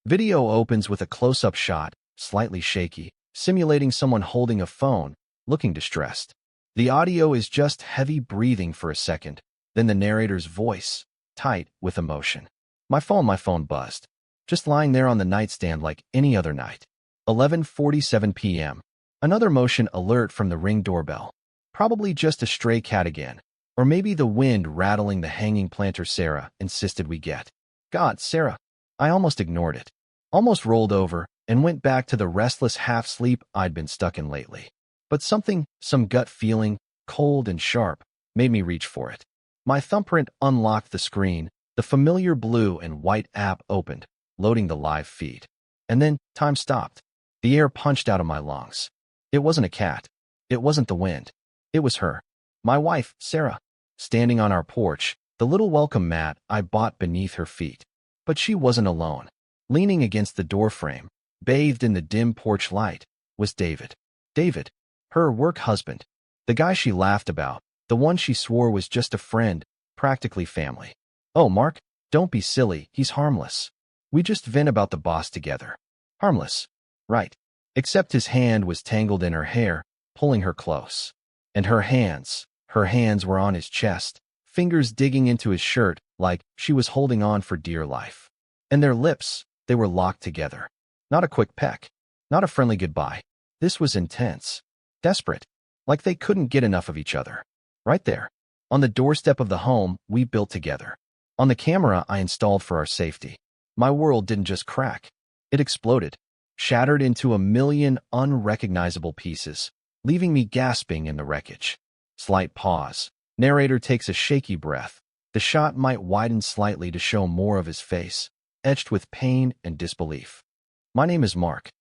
Video opens with a close-up shot, slightly shaky, simulating someone holding a phone, looking distressed. The audio is just heavy breathing for a second, then the narrator's voice, tight with emotion. My phone buzzed. Just lying there on the nightstand like any other night. 11:47 p.m. Another motion alert from the Ring doorbell. Probably just a stray cat again. Or maybe the wind rattling the hanging planter Sarah insisted we get. God, Sarah. I almost ignored it. Almost rolled over and went back to the restless half-sleep I'd been stuck in lately. But some gut feeling, cold and sharp, made me reach for it. My thumbprint unlocked the screen. The familiar blue and white app opened, loading the live feed. And then time stopped. The air punched out of my lungs. It wasn't a cat. It wasn't the wind. It was her. My wife, Sarah, standing on our porch, the little welcome mat I bought beneath her feet. But she wasn't alone. Leaning against the doorframe, bathed in the dim porch light, was David. David, her work husband. The guy she laughed about, the one she swore was just a friend, practically family. Oh, Mark, don't be silly, he's harmless. We just vent about the boss together. Harmless. Right. Except his hand was tangled in her hair, pulling her close. And her hands were on his chest, fingers digging into his shirt like she was holding on for dear life. And their lips, they were locked together. Not a quick peck. Not a friendly goodbye. This was intense. Desperate. Like they couldn't get enough of each other. Right there. On the doorstep of the home we built together. On the camera I installed for our safety. My world didn't just crack. It exploded. Shattered into a million unrecognizable pieces, leaving me gasping in the wreckage. Slight pause. Narrator takes a shaky breath. The shot might widen slightly to show more of his face, etched with pain and disbelief. My name is Mark.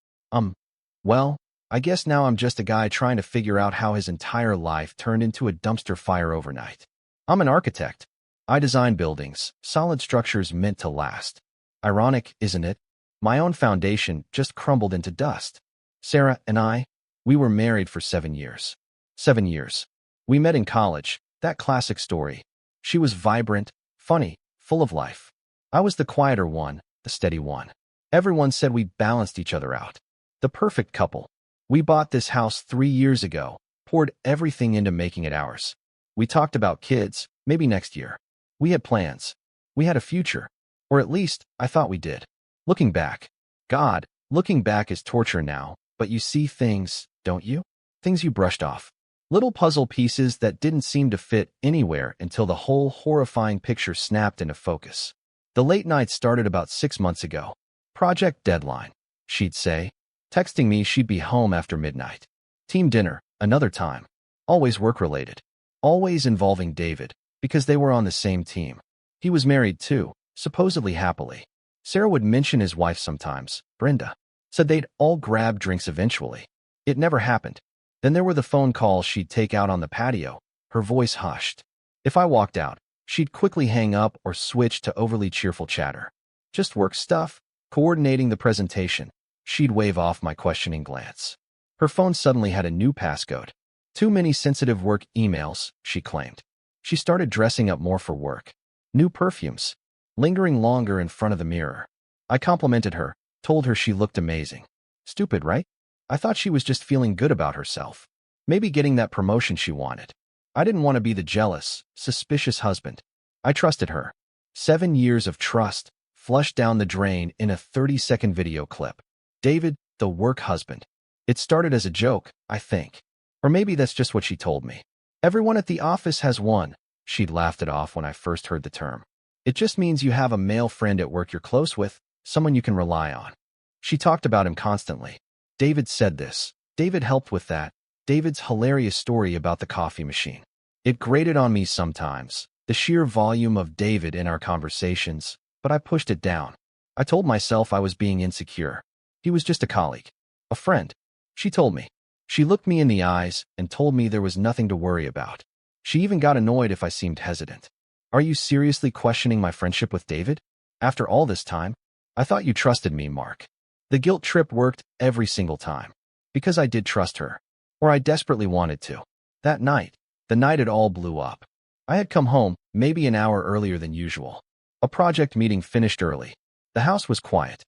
Well, I guess now I'm just a guy trying to figure out how his entire life turned into a dumpster fire overnight. I'm an architect. I design buildings, solid structures meant to last. Ironic, isn't it? My own foundation just crumbled into dust. Sarah and I, we were married for 7 years. 7 years. We met in college, that classic story. She was vibrant, funny, full of life. I was the quieter one, the steady one. Everyone said we balanced each other out. The perfect couple. We bought this house 3 years ago, poured everything into making it ours. We talked about kids, maybe next year. We had plans. We had a future. Or at least, I thought we did. Looking back. God, looking back is torture now, but you see things, don't you? Things you brushed off. Little puzzle pieces that didn't seem to fit anywhere until the whole horrifying picture snapped into focus. The late night started about 6 months ago. Project deadline, she'd say. Texting me she'd be home after midnight. Team dinner, another time. Always work-related. Always involving David, because they were on the same team. He was married too, supposedly happily. Sarah would mention his wife sometimes, Brenda. Said they'd all grab drinks eventually. It never happened. Then there were the phone calls she'd take out on the patio, her voice hushed. If I walked out, she'd quickly hang up or switch to overly cheerful chatter. Just work stuff, coordinating the presentation. She'd wave off my questioning glance. Her phone suddenly had a new passcode. Too many sensitive work emails, she claimed. She started dressing up more for work. New perfumes. Lingering longer in front of the mirror. I complimented her, told her she looked amazing. Stupid, right? I thought she was just feeling good about herself. Maybe getting that promotion she wanted. I didn't want to be the jealous, suspicious husband. I trusted her. 7 years of trust, flushed down the drain in a 30-second video clip. David, the work husband. It started as a joke, I think. Or maybe that's just what she told me. Everyone at the office has one. She'd laughed it off when I first heard the term. It just means you have a male friend at work you're close with, someone you can rely on. She talked about him constantly. David said this. David helped with that. David's hilarious story about the coffee machine. It grated on me sometimes, the sheer volume of David in our conversations, but I pushed it down. I told myself I was being insecure. He was just a colleague. A friend. She told me. She looked me in the eyes and told me there was nothing to worry about. She even got annoyed if I seemed hesitant. Are you seriously questioning my friendship with David? After all this time? I thought you trusted me, Mark. The guilt trip worked every single time. Because I did trust her. Or I desperately wanted to. That night, the night it all blew up. I had come home, maybe an hour earlier than usual. A project meeting finished early. The house was quiet.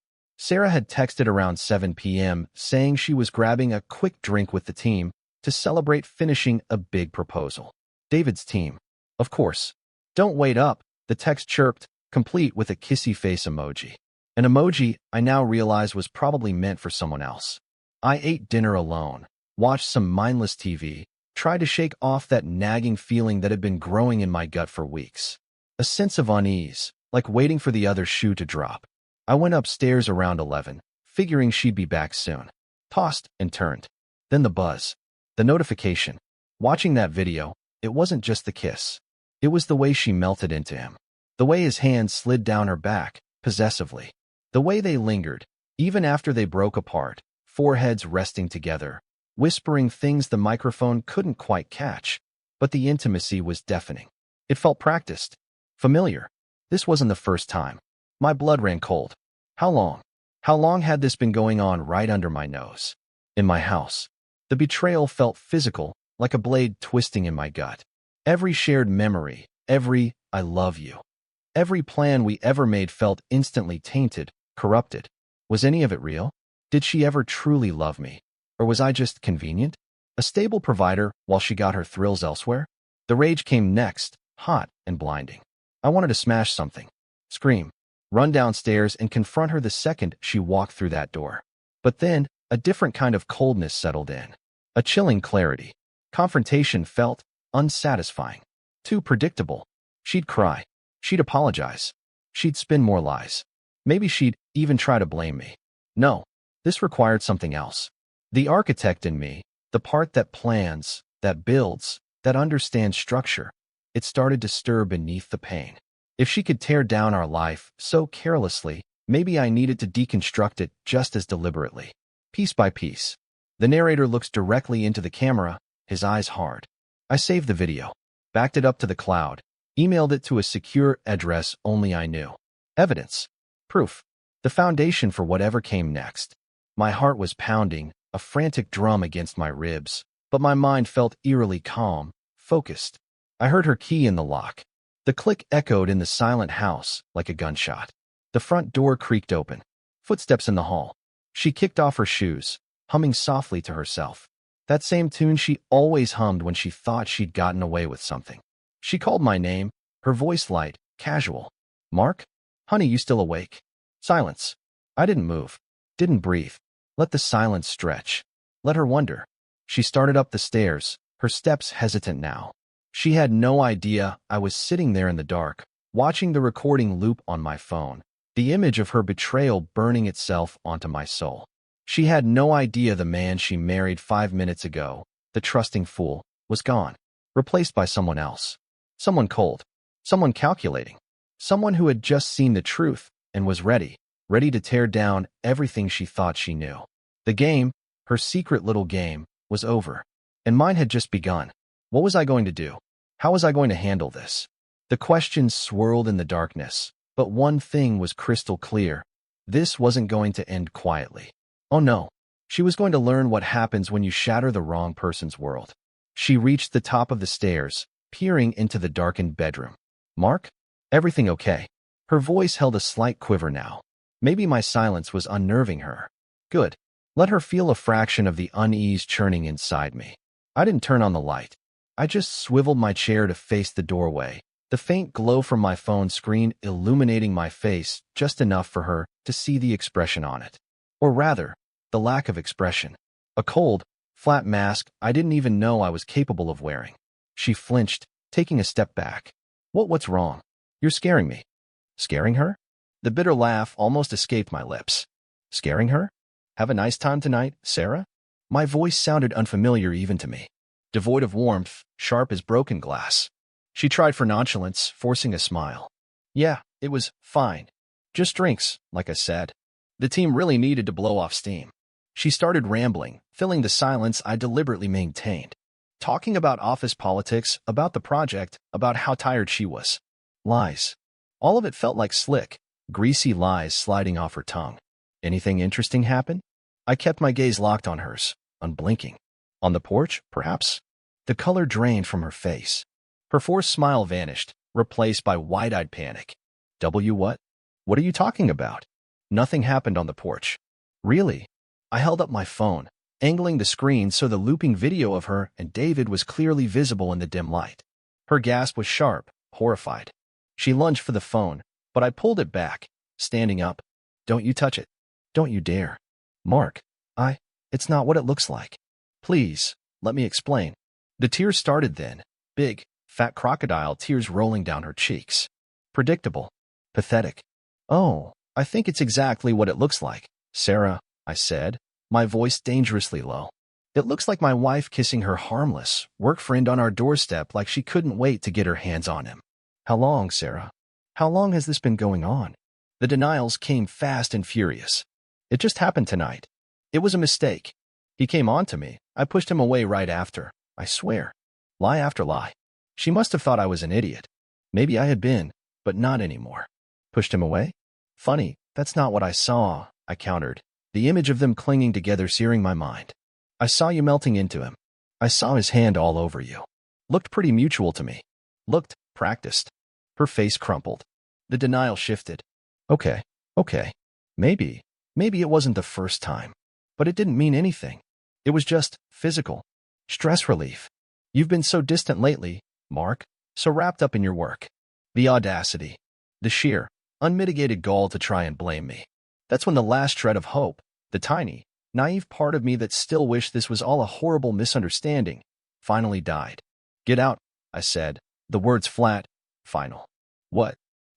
Sarah had texted around 7 p.m. saying she was grabbing a quick drink with the team to celebrate finishing a big proposal. David's team. Of course. Don't wait up, the text chirped, complete with a kissy face emoji. An emoji I now realize was probably meant for someone else. I ate dinner alone, watched some mindless TV, tried to shake off that nagging feeling that had been growing in my gut for weeks. A sense of unease, like waiting for the other shoe to drop. I went upstairs around 11, figuring she'd be back soon. Tossed and turned. Then the buzz. The notification. Watching that video, it wasn't just the kiss. It was the way she melted into him. The way his hands slid down her back, possessively. The way they lingered, even after they broke apart, foreheads resting together, whispering things the microphone couldn't quite catch. But the intimacy was deafening. It felt practiced. Familiar. This wasn't the first time. My blood ran cold. How long? How long had this been going on right under my nose? In my house. The betrayal felt physical, like a blade twisting in my gut. Every shared memory, every "I love you." Every plan we ever made felt instantly tainted, corrupted. Was any of it real? Did she ever truly love me? Or was I just convenient? A stable provider while she got her thrills elsewhere? The rage came next, hot and blinding. I wanted to smash something. Scream. Run downstairs and confront her the second she walked through that door. But then, a different kind of coldness settled in. A chilling clarity. Confrontation felt unsatisfying. Too predictable. She'd cry. She'd apologize. She'd spin more lies. Maybe she'd even try to blame me. No, this required something else. The architect in me, the part that plans, that builds, that understands structure, it started to stir beneath the pain. If she could tear down our life so carelessly, maybe I needed to deconstruct it just as deliberately. Piece by piece. The narrator looks directly into the camera, his eyes hard. I saved the video, backed it up to the cloud, emailed it to a secure address only I knew. Evidence. Proof. The foundation for whatever came next. My heart was pounding, a frantic drum against my ribs, but my mind felt eerily calm, focused. I heard her key in the lock. The click echoed in the silent house like a gunshot. The front door creaked open. Footsteps in the hall. She kicked off her shoes, humming softly to herself. That same tune she always hummed when she thought she'd gotten away with something. She called my name, her voice light, casual. Mark? Honey, you still awake? Silence. I didn't move. Didn't breathe. Let the silence stretch. Let her wonder. She started up the stairs, her steps hesitant now. She had no idea I was sitting there in the dark, watching the recording loop on my phone, the image of her betrayal burning itself onto my soul. She had no idea the man she married 5 minutes ago, the trusting fool, was gone, replaced by someone else. Someone cold, someone calculating, someone who had just seen the truth and was ready to tear down everything she thought she knew. The game, her secret little game, was over, and mine had just begun. What was I going to do? How was I going to handle this? The questions swirled in the darkness, but one thing was crystal clear. This wasn't going to end quietly. Oh no, she was going to learn what happens when you shatter the wrong person's world. She reached the top of the stairs, peering into the darkened bedroom. Mark? Everything okay? Her voice held a slight quiver now. Maybe my silence was unnerving her. Good. Let her feel a fraction of the unease churning inside me. I didn't turn on the light. I just swiveled my chair to face the doorway, the faint glow from my phone screen illuminating my face just enough for her to see the expression on it. Or rather, the lack of expression. A cold, flat mask I didn't even know I was capable of wearing. She flinched, taking a step back. What's wrong? You're scaring me. Scaring her? The bitter laugh almost escaped my lips. Scaring her? Have a nice time tonight, Sarah? My voice sounded unfamiliar even to me. Devoid of warmth, sharp as broken glass. She tried for nonchalance, forcing a smile. Yeah, it was fine. Just drinks, like I said. The team really needed to blow off steam. She started rambling, filling the silence I deliberately maintained. Talking about office politics, about the project, about how tired she was. Lies. All of it felt like slick, greasy lies sliding off her tongue. Anything interesting happen? I kept my gaze locked on hers, unblinking. On the porch, perhaps? The color drained from her face. Her forced smile vanished, replaced by wide-eyed panic. What? What are you talking about? Nothing happened on the porch. Really? I held up my phone, angling the screen so the looping video of her and David was clearly visible in the dim light. Her gasp was sharp, horrified. She lunged for the phone, but I pulled it back, standing up. Don't you touch it. Don't you dare. Mark, it's not what it looks like. Please, let me explain. The tears started then, big, fat crocodile tears rolling down her cheeks. Predictable. Pathetic. Oh, I think it's exactly what it looks like, Sarah, I said, my voice dangerously low. It looks like my wife kissing her harmless work friend on our doorstep like she couldn't wait to get her hands on him. How long, Sarah? How long has this been going on? The denials came fast and furious. It just happened tonight. It was a mistake. He came on to me. I pushed him away right after. I swear. Lie after lie. She must have thought I was an idiot. Maybe I had been, but not anymore. Pushed him away? Funny, that's not what I saw, I countered, the image of them clinging together searing my mind. I saw you melting into him. I saw his hand all over you. Looked pretty mutual to me. Looked practiced. Her face crumpled. The denial shifted. Okay. Maybe it wasn't the first time. But it didn't mean anything. It was just physical. Stress relief. You've been so distant lately, Mark, so wrapped up in your work. The audacity. The sheer, unmitigated gall to try and blame me. That's when the last shred of hope, the tiny, naive part of me that still wished this was all a horrible misunderstanding, finally died. Get out, I said, the words flat, final. What?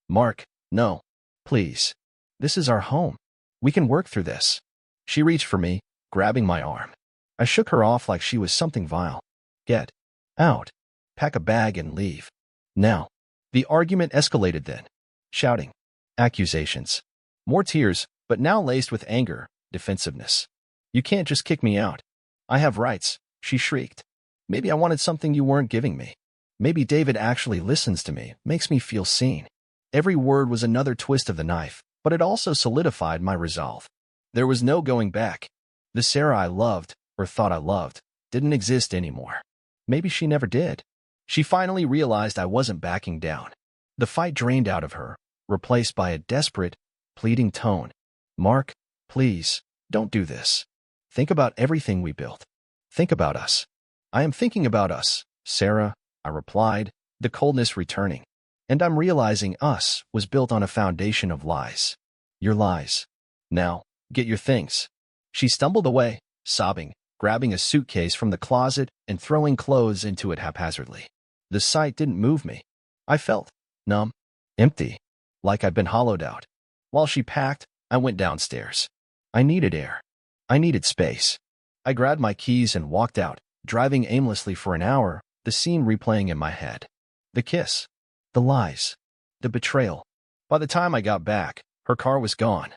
Mark, no. Please. This is our home. We can work through this. She reached for me, grabbing my arm. I shook her off like she was something vile. Get out. Pack a bag and leave. Now. The argument escalated then. Shouting. Accusations. More tears, but now laced with anger, defensiveness. You can't just kick me out. I have rights, she shrieked. Maybe I wanted something you weren't giving me. Maybe David actually listens to me, makes me feel seen. Every word was another twist of the knife, but it also solidified my resolve. There was no going back. The Sarah I loved, or thought I loved, didn't exist anymore. Maybe she never did. She finally realized I wasn't backing down. The fight drained out of her, replaced by a desperate, pleading tone. Mark, please, don't do this. Think about everything we built. Think about us. I am thinking about us, Sarah, I replied, the coldness returning. And I'm realizing us was built on a foundation of lies. Your lies. Now, get your things. She stumbled away, sobbing, grabbing a suitcase from the closet and throwing clothes into it haphazardly. The sight didn't move me. I felt numb, empty, like I'd been hollowed out. While she packed, I went downstairs. I needed air. I needed space. I grabbed my keys and walked out, driving aimlessly for an hour, the scene replaying in my head. The kiss. The lies. The betrayal. By the time I got back, her car was gone.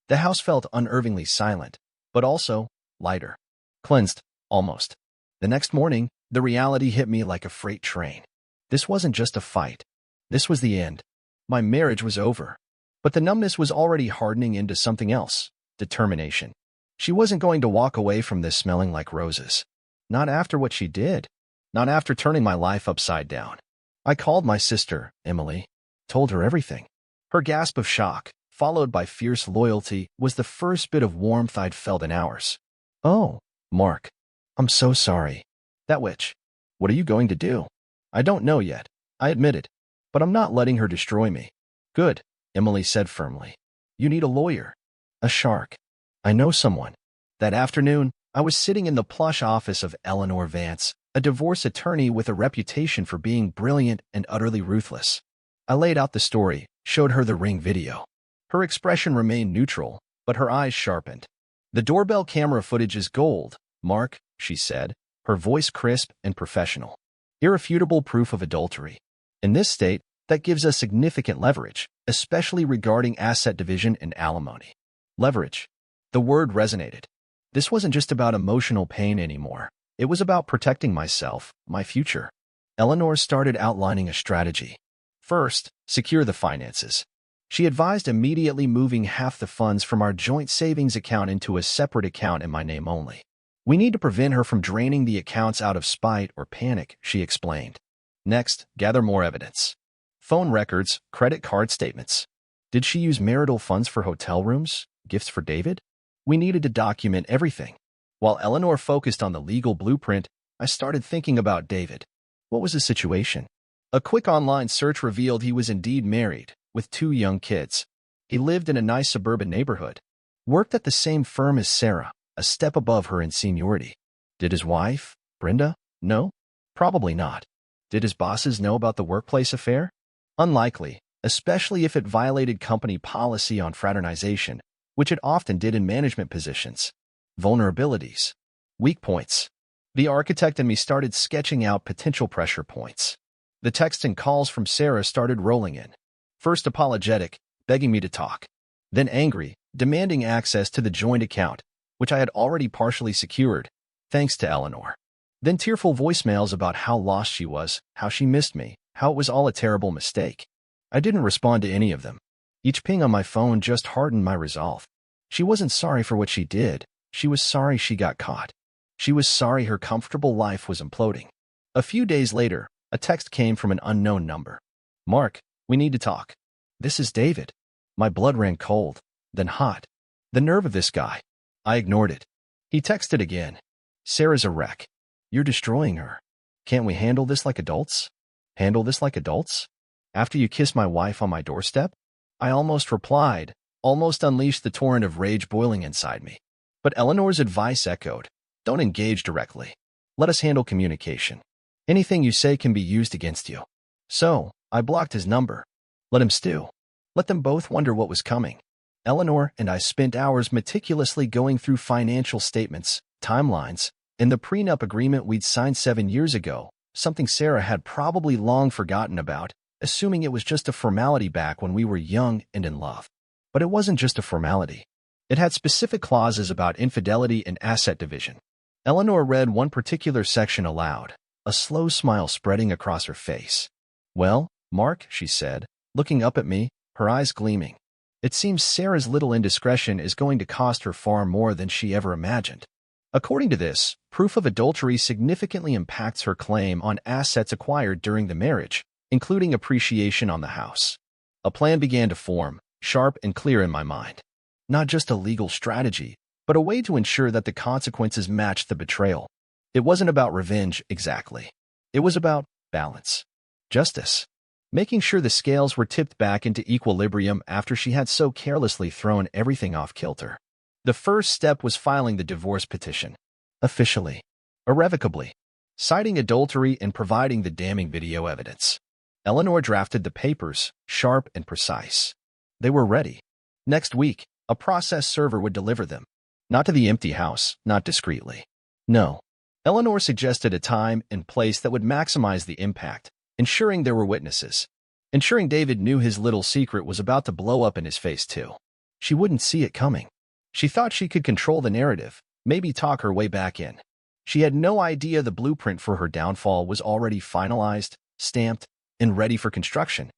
The house felt unnervingly silent, but also lighter. Cleansed, almost. The next morning, the reality hit me like a freight train. This wasn't just a fight. This was the end. My marriage was over. But the numbness was already hardening into something else. Determination. She wasn't going to walk away from this smelling like roses. Not after what she did. Not after turning my life upside down. I called my sister, Emily. Told her everything. Her gasp of shock, followed by fierce loyalty, was the first bit of warmth I'd felt in hours. Oh, Mark. I'm so sorry. That witch. What are you going to do? I don't know yet, I admitted. But I'm not letting her destroy me. Good, Emily said firmly. You need a lawyer. A shark. I know someone. That afternoon, I was sitting in the plush office of Eleanor Vance, a divorce attorney with a reputation for being brilliant and utterly ruthless. I laid out the story, showed her the Ring video. Her expression remained neutral, but her eyes sharpened. The doorbell camera footage is gold, Mark, she said, her voice crisp and professional. Irrefutable proof of adultery. In this state, that gives us significant leverage, especially regarding asset division and alimony. Leverage. The word resonated. This wasn't just about emotional pain anymore. It was about protecting myself, my future. Eleanor started outlining a strategy. First, secure the finances. She advised immediately moving half the funds from our joint savings account into a separate account in my name only. We need to prevent her from draining the accounts out of spite or panic, she explained. Next, gather more evidence. Phone records, credit card statements. Did she use marital funds for hotel rooms? Gifts for David? We needed to document everything. While Eleanor focused on the legal blueprint, I started thinking about David. What was his situation? A quick online search revealed he was indeed married, with 2 young kids. He lived in a nice suburban neighborhood. Worked at the same firm as Sarah, a step above her in seniority. Did his wife, Brenda, know? Probably not. Did his bosses know about the workplace affair? Unlikely, especially if it violated company policy on fraternization, which it often did in management positions. Vulnerabilities. Weak points. The architect and me started sketching out potential pressure points. The texts and calls from Sarah started rolling in. First apologetic, begging me to talk. Then angry, demanding access to the joint account, which I had already partially secured, thanks to Eleanor. Then tearful voicemails about how lost she was, how she missed me, how it was all a terrible mistake. I didn't respond to any of them. Each ping on my phone just hardened my resolve. She wasn't sorry for what she did. She was sorry she got caught. She was sorry her comfortable life was imploding. A few days later, a text came from an unknown number. "Mark, we need to talk." "This is David." My blood ran cold, then hot. The nerve of this guy. I ignored it. He texted again. "Sarah's a wreck. You're destroying her. Can't we handle this like adults?" Handle this like adults? After you kiss my wife on my doorstep? I almost replied, almost unleashed the torrent of rage boiling inside me. But Eleanor's advice echoed. Don't engage directly. Let us handle communication. Anything you say can be used against you. So, I blocked his number. Let him stew. Let them both wonder what was coming. Eleanor and I spent hours meticulously going through financial statements, timelines, and the prenup agreement we'd signed 7 years ago, something Sarah had probably long forgotten about, assuming it was just a formality back when we were young and in love. But it wasn't just a formality. It had specific clauses about infidelity and asset division. Eleanor read one particular section aloud, a slow smile spreading across her face. "Well, Mark," she said, looking up at me, her eyes gleaming. "It seems Sarah's little indiscretion is going to cost her far more than she ever imagined." According to this, proof of adultery significantly impacts her claim on assets acquired during the marriage, including appreciation on the house. A plan began to form, sharp and clear in my mind. Not just a legal strategy, but a way to ensure that the consequences matched the betrayal. It wasn't about revenge exactly. It was about balance. Justice. Making sure the scales were tipped back into equilibrium after she had so carelessly thrown everything off kilter. The first step was filing the divorce petition. Officially. Irrevocably. Citing adultery and providing the damning video evidence. Eleanor drafted the papers, sharp and precise. They were ready. Next week, a process server would deliver them. Not to the empty house, not discreetly. No. Eleanor suggested a time and place that would maximize the impact, ensuring there were witnesses. Ensuring David knew his little secret was about to blow up in his face too. She wouldn't see it coming. She thought she could control the narrative, maybe talk her way back in. She had no idea the blueprint for her downfall was already finalized, stamped, and ready for construction.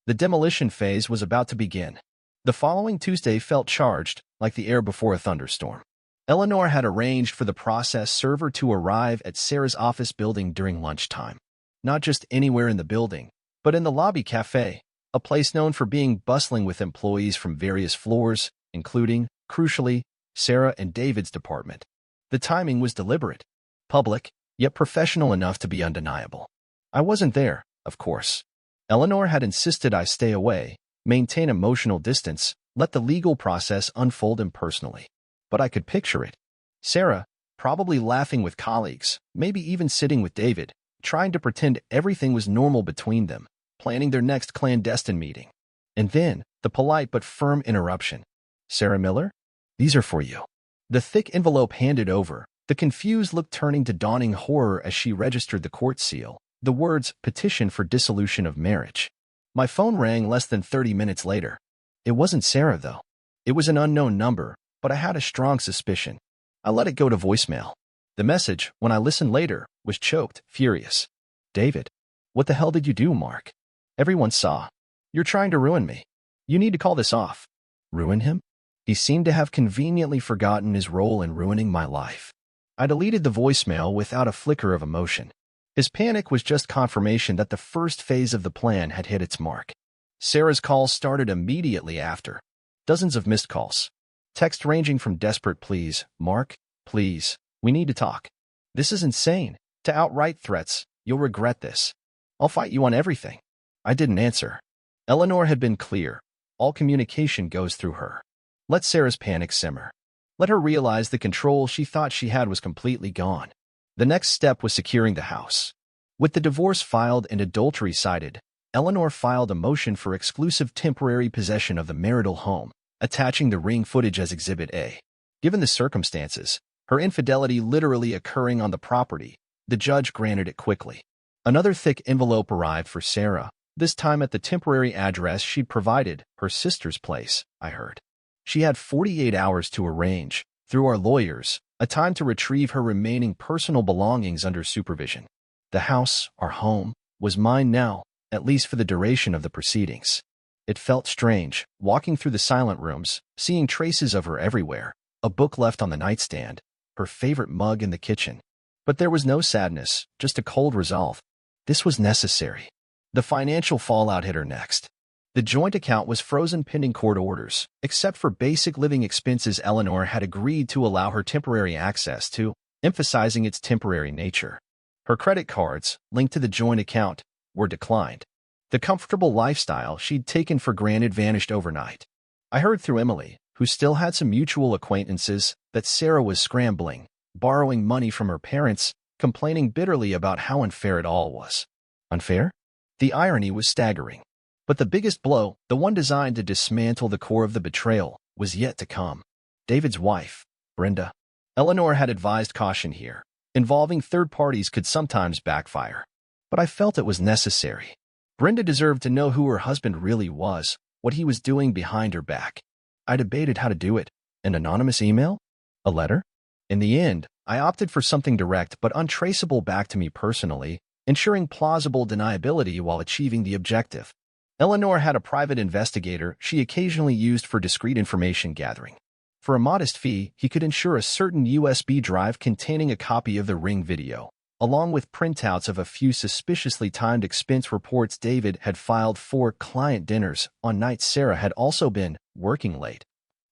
The demolition phase was about to begin. The following Tuesday felt charged, like the air before a thunderstorm. Eleanor had arranged for the process server to arrive at Sarah's office building during lunchtime. Not just anywhere in the building, but in the lobby cafe, a place known for being bustling with employees from various floors, including, crucially, Sarah and David's department. The timing was deliberate, public, yet professional enough to be undeniable. I wasn't there, of course. Eleanor had insisted I stay away, maintain emotional distance, let the legal process unfold impersonally. But I could picture it. Sarah, probably laughing with colleagues, maybe even sitting with David, trying to pretend everything was normal between them, planning their next clandestine meeting. And then, the polite but firm interruption. "Sarah Miller? These are for you." The thick envelope handed over, the confused look turning to dawning horror as she registered the court seal, the words, "Petition for dissolution of marriage." My phone rang less than 30 minutes later. It wasn't Sarah, though. It was an unknown number, but I had a strong suspicion. I let it go to voicemail. The message, when I listened later, was choked, furious. "David, what the hell did you do, Mark? Everyone saw. You're trying to ruin me. You need to call this off." Ruin him? He seemed to have conveniently forgotten his role in ruining my life. I deleted the voicemail without a flicker of emotion. His panic was just confirmation that the first phase of the plan had hit its mark. Sarah's calls started immediately after. Dozens of missed calls. Text ranging from desperate please, Mark, please, we need to talk. This is insane, to outright threats, you'll regret this. I'll fight you on everything. I didn't answer. Eleanor had been clear. All communication goes through her. Let Sarah's panic simmer. Let her realize the control she thought she had was completely gone. The next step was securing the house. With the divorce filed and adultery cited, Eleanor filed a motion for exclusive temporary possession of the marital home, attaching the ring footage as Exhibit A. Given the circumstances, her infidelity literally occurring on the property, the judge granted it quickly. Another thick envelope arrived for Sarah, this time at the temporary address she'd provided, her sister's place, I heard. She had 48 hours to arrange, through our lawyers, a time to retrieve her remaining personal belongings under supervision. The house, our home, was mine now, at least for the duration of the proceedings. It felt strange, walking through the silent rooms, seeing traces of her everywhere, a book left on the nightstand, her favorite mug in the kitchen. But there was no sadness, just a cold resolve. This was necessary. The financial fallout hit her next. The joint account was frozen pending court orders, except for basic living expenses Eleanor had agreed to allow her temporary access to, emphasizing its temporary nature. Her credit cards, linked to the joint account, were declined. The comfortable lifestyle she'd taken for granted vanished overnight. I heard through Emily, who still had some mutual acquaintances, that Sarah was scrambling, borrowing money from her parents, complaining bitterly about how unfair it all was. Unfair? The irony was staggering. But the biggest blow, the one designed to dismantle the core of the betrayal, was yet to come. David's wife, Brenda. Eleanor had advised caution here. Involving third parties could sometimes backfire. But I felt it was necessary. Brenda deserved to know who her husband really was, what he was doing behind her back. I debated how to do it. An anonymous email? A letter? In the end, I opted for something direct but untraceable back to me personally, ensuring plausible deniability while achieving the objective. Eleanor had a private investigator she occasionally used for discreet information gathering. For a modest fee, he could ensure a certain USB drive containing a copy of the Ring video, along with printouts of a few suspiciously timed expense reports David had filed for client dinners on nights Sarah had also been working late.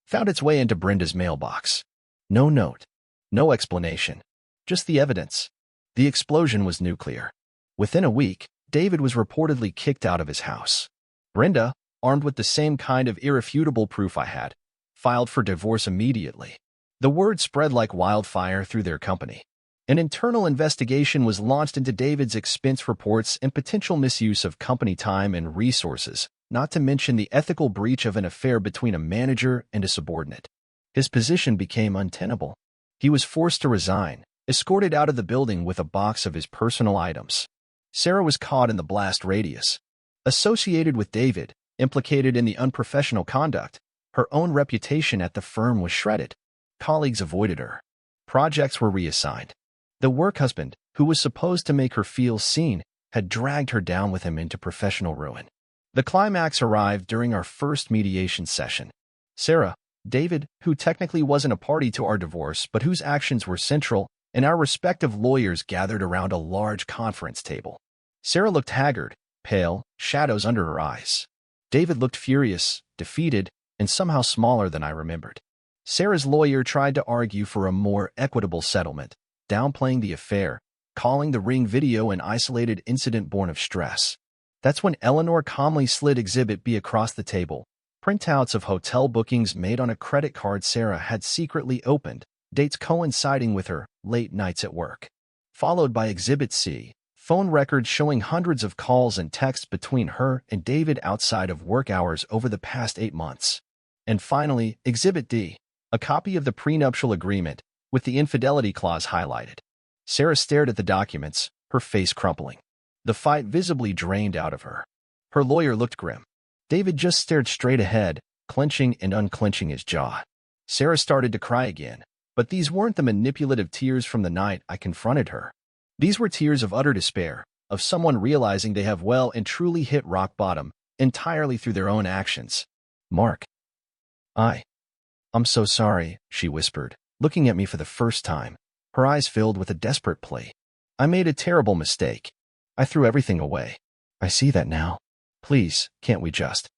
Found its way into Brenda's mailbox. No note. No explanation. Just the evidence. The explosion was nuclear. Within a week, David was reportedly kicked out of his house. Brenda, armed with the same kind of irrefutable proof I had, filed for divorce immediately. The word spread like wildfire through their company. An internal investigation was launched into David's expense reports and potential misuse of company time and resources, not to mention the ethical breach of an affair between a manager and a subordinate. His position became untenable. He was forced to resign, escorted out of the building with a box of his personal items. Sarah was caught in the blast radius. Associated with David, implicated in the unprofessional conduct, her own reputation at the firm was shredded. Colleagues avoided her. Projects were reassigned. The work husband, who was supposed to make her feel seen, had dragged her down with him into professional ruin. The climax arrived during our first mediation session. Sarah, David, who technically wasn't a party to our divorce but whose actions were central, and our respective lawyers gathered around a large conference table. Sarah looked haggard, pale, shadows under her eyes. David looked furious, defeated, and somehow smaller than I remembered. Sarah's lawyer tried to argue for a more equitable settlement, downplaying the affair, calling the Ring video an isolated incident born of stress. That's when Eleanor calmly slid Exhibit B across the table, printouts of hotel bookings made on a credit card Sarah had secretly opened, dates coinciding with her late nights at work. Followed by Exhibit C, phone records showing hundreds of calls and texts between her and David outside of work hours over the past 8 months. And finally, Exhibit D, a copy of the prenuptial agreement, with the infidelity clause highlighted. Sarah stared at the documents, her face crumpling. The fight visibly drained out of her. Her lawyer looked grim. David just stared straight ahead, clenching and unclenching his jaw. Sarah started to cry again, but these weren't the manipulative tears from the night I confronted her. These were tears of utter despair, of someone realizing they have well and truly hit rock bottom, entirely through their own actions. Mark. I'm so sorry, she whispered, looking at me for the first time, her eyes filled with a desperate plea. I made a terrible mistake. I threw everything away. I see that now. Please, can't we just?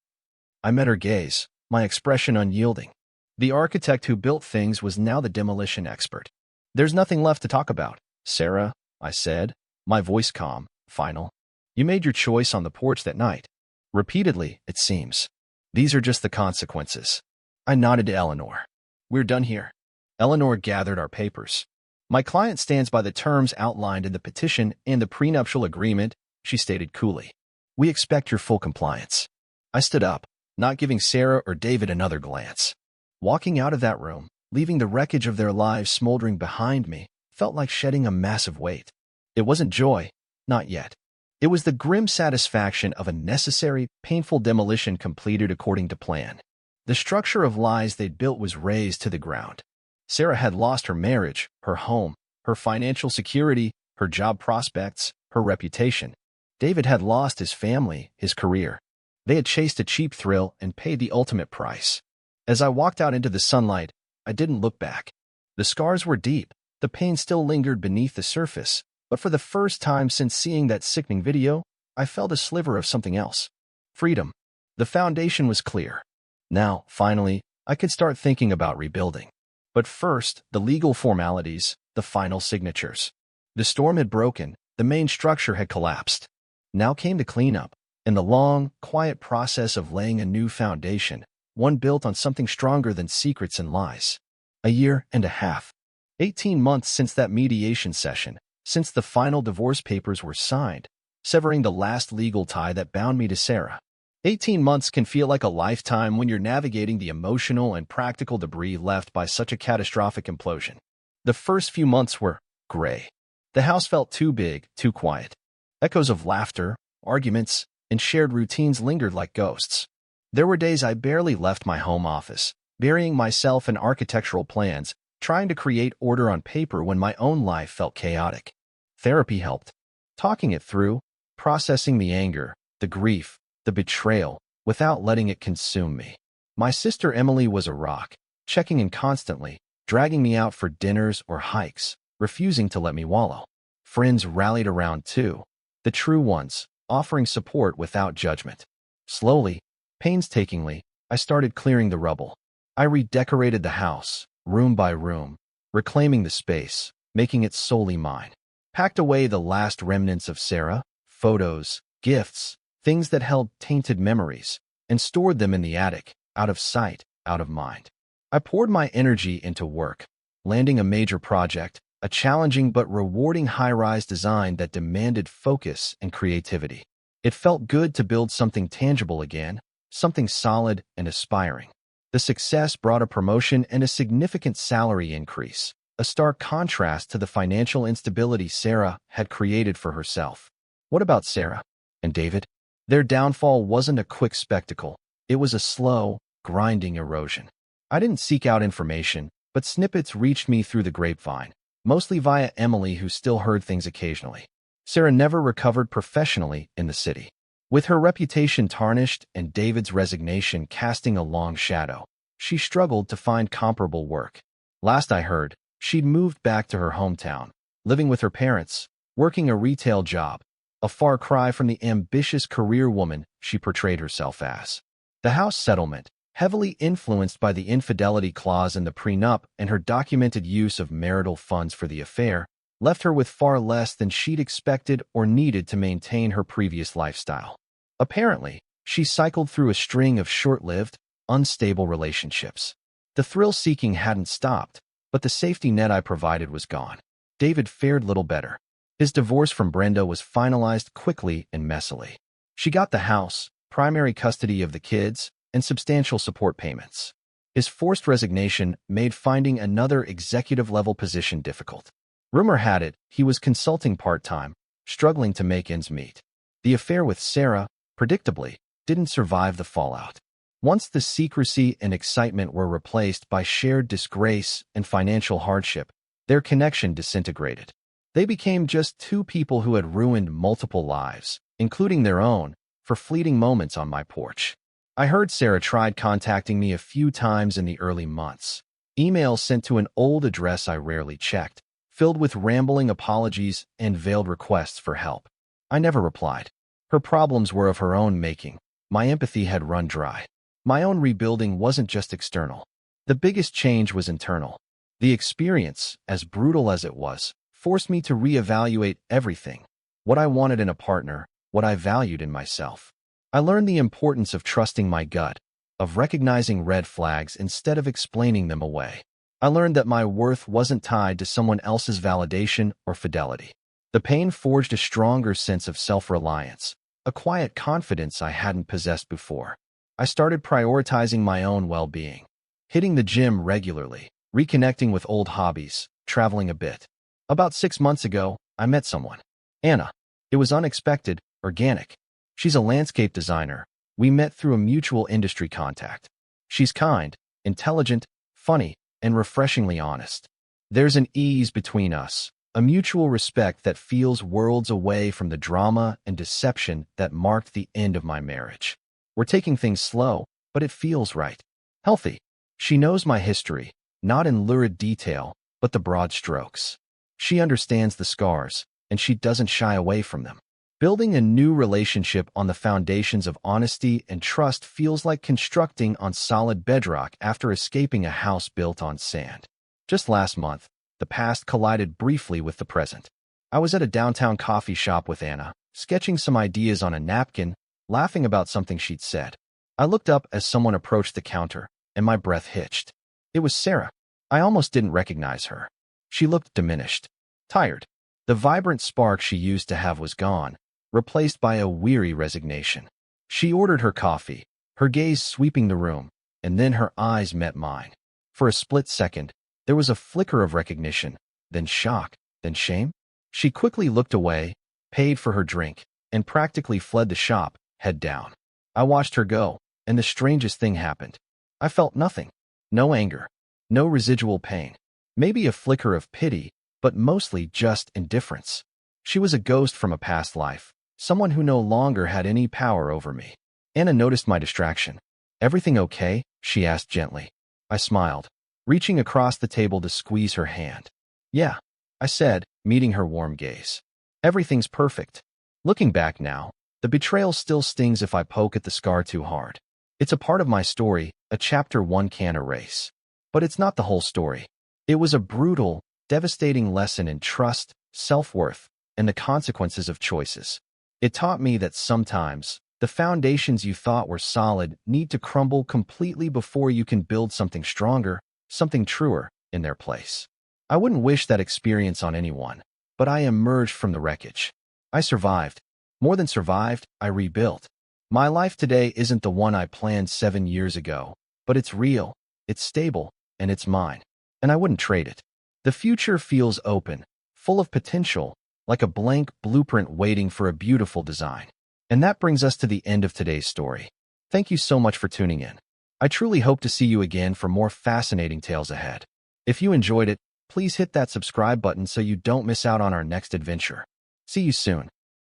I met her gaze, my expression unyielding. The architect who built things was now the demolition expert. There's nothing left to talk about, Sarah, I said, my voice calm, final. You made your choice on the porch that night. Repeatedly, it seems. These are just the consequences. I nodded to Eleanor. We're done here. Eleanor gathered our papers. My client stands by the terms outlined in the petition and the prenuptial agreement, she stated coolly. We expect your full compliance. I stood up, not giving Sarah or David another glance. Walking out of that room, leaving the wreckage of their lives smoldering behind me, felt like shedding a massive weight. It wasn't joy, not yet. It was the grim satisfaction of a necessary, painful demolition completed according to plan. The structure of lies they'd built was razed to the ground. Sarah had lost her marriage, her home, her financial security, her job prospects, her reputation. David had lost his family, his career. They had chased a cheap thrill and paid the ultimate price. As I walked out into the sunlight, I didn't look back. The scars were deep, the pain still lingered beneath the surface, but for the first time since seeing that sickening video, I felt a sliver of something else. Freedom. The foundation was clear. Now, finally, I could start thinking about rebuilding. But first, the legal formalities, the final signatures. The storm had broken, the main structure had collapsed. Now came the cleanup, and the long, quiet process of laying a new foundation, one built on something stronger than secrets and lies. A year and a half. 18 months since that mediation session, since the final divorce papers were signed, severing the last legal tie that bound me to Sarah. 18 months can feel like a lifetime when you're navigating the emotional and practical debris left by such a catastrophic implosion. The first few months were gray. The house felt too big, too quiet. Echoes of laughter, arguments, and shared routines lingered like ghosts. There were days I barely left my home office, burying myself in architectural plans, trying to create order on paper when my own life felt chaotic. Therapy helped. Talking it through, processing the anger, the grief, the betrayal, without letting it consume me. My sister Emily was a rock, checking in constantly, dragging me out for dinners or hikes, refusing to let me wallow. Friends rallied around too, the true ones, offering support without judgment. Slowly, painstakingly, I started clearing the rubble. I redecorated the house, room by room, reclaiming the space, making it solely mine. Packed away the last remnants of Sarah, photos, gifts, things that held tainted memories, and stored them in the attic, out of sight, out of mind. I poured my energy into work, landing a major project, a challenging but rewarding high-rise design that demanded focus and creativity. It felt good to build something tangible again, something solid and aspiring. The success brought a promotion and a significant salary increase, a stark contrast to the financial instability Sarah had created for herself. What about Sarah and David? Their downfall wasn't a quick spectacle. It was a slow, grinding erosion. I didn't seek out information, but snippets reached me through the grapevine, mostly via Emily, who still heard things occasionally. Sarah never recovered professionally in the city. With her reputation tarnished and David's resignation casting a long shadow, she struggled to find comparable work. Last I heard, she'd moved back to her hometown, living with her parents, working a retail job, a far cry from the ambitious career woman she portrayed herself as. The house settlement, heavily influenced by the infidelity clause in the prenup and her documented use of marital funds for the affair, left her with far less than she'd expected or needed to maintain her previous lifestyle. Apparently, she cycled through a string of short-lived, unstable relationships. The thrill-seeking hadn't stopped, but the safety net I provided was gone. David fared little better. His divorce from Brenda was finalized quickly and messily. She got the house, primary custody of the kids, and substantial support payments. His forced resignation made finding another executive-level position difficult. Rumor had it he was consulting part-time, struggling to make ends meet. The affair with Sarah, predictably, didn't survive the fallout. Once the secrecy and excitement were replaced by shared disgrace and financial hardship, their connection disintegrated. They became just two people who had ruined multiple lives, including their own, for fleeting moments on my porch. I heard Sarah tried contacting me a few times in the early months. Emails sent to an old address I rarely checked, filled with rambling apologies and veiled requests for help. I never replied. Her problems were of her own making. My empathy had run dry. My own rebuilding wasn't just external. The biggest change was internal. The experience, as brutal as it was, forced me to reevaluate everything: what I wanted in a partner, what I valued in myself. I learned the importance of trusting my gut, of recognizing red flags instead of explaining them away. I learned that my worth wasn't tied to someone else's validation or fidelity. The pain forged a stronger sense of self-reliance, a quiet confidence I hadn't possessed before. I started prioritizing my own well-being, hitting the gym regularly, reconnecting with old hobbies, traveling a bit. About 6 months ago, I met someone. Anna. It was unexpected, organic. She's a landscape designer. We met through a mutual industry contact. She's kind, intelligent, funny, and refreshingly honest. There's an ease between us, a mutual respect that feels worlds away from the drama and deception that marked the end of my marriage. We're taking things slow, but it feels right. Healthy. She knows my history, not in lurid detail, but the broad strokes. She understands the scars, and she doesn't shy away from them. Building a new relationship on the foundations of honesty and trust feels like constructing on solid bedrock after escaping a house built on sand. Just last month, the past collided briefly with the present. I was at a downtown coffee shop with Anna, sketching some ideas on a napkin, laughing about something she'd said. I looked up as someone approached the counter, and my breath hitched. It was Sarah. I almost didn't recognize her. She looked diminished, tired. The vibrant spark she used to have was gone, replaced by a weary resignation. She ordered her coffee, her gaze sweeping the room, and then her eyes met mine. For a split second, there was a flicker of recognition, then shock, then shame. She quickly looked away, paid for her drink, and practically fled the shop, head down. I watched her go, and the strangest thing happened. I felt nothing. No anger. No residual pain. Maybe a flicker of pity, but mostly just indifference. She was a ghost from a past life, someone who no longer had any power over me. Anna noticed my distraction. "Everything okay?" she asked gently. I smiled, reaching across the table to squeeze her hand. "Yeah," I said, meeting her warm gaze. "Everything's perfect." Looking back now, the betrayal still stings if I poke at the scar too hard. It's a part of my story, a chapter one can't erase. But it's not the whole story. It was a brutal, devastating lesson in trust, self-worth, and the consequences of choices. It taught me that sometimes, the foundations you thought were solid need to crumble completely before you can build something stronger, something truer, in their place. I wouldn't wish that experience on anyone, but I emerged from the wreckage. I survived. More than survived, I rebuilt. My life today isn't the one I planned 7 years ago, but it's real, it's stable, and it's mine. And I wouldn't trade it. The future feels open, full of potential, like a blank blueprint waiting for a beautiful design. And that brings us to the end of today's story. Thank you so much for tuning in. I truly hope to see you again for more fascinating tales ahead. If you enjoyed it, please hit that subscribe button so you don't miss out on our next adventure. See you soon.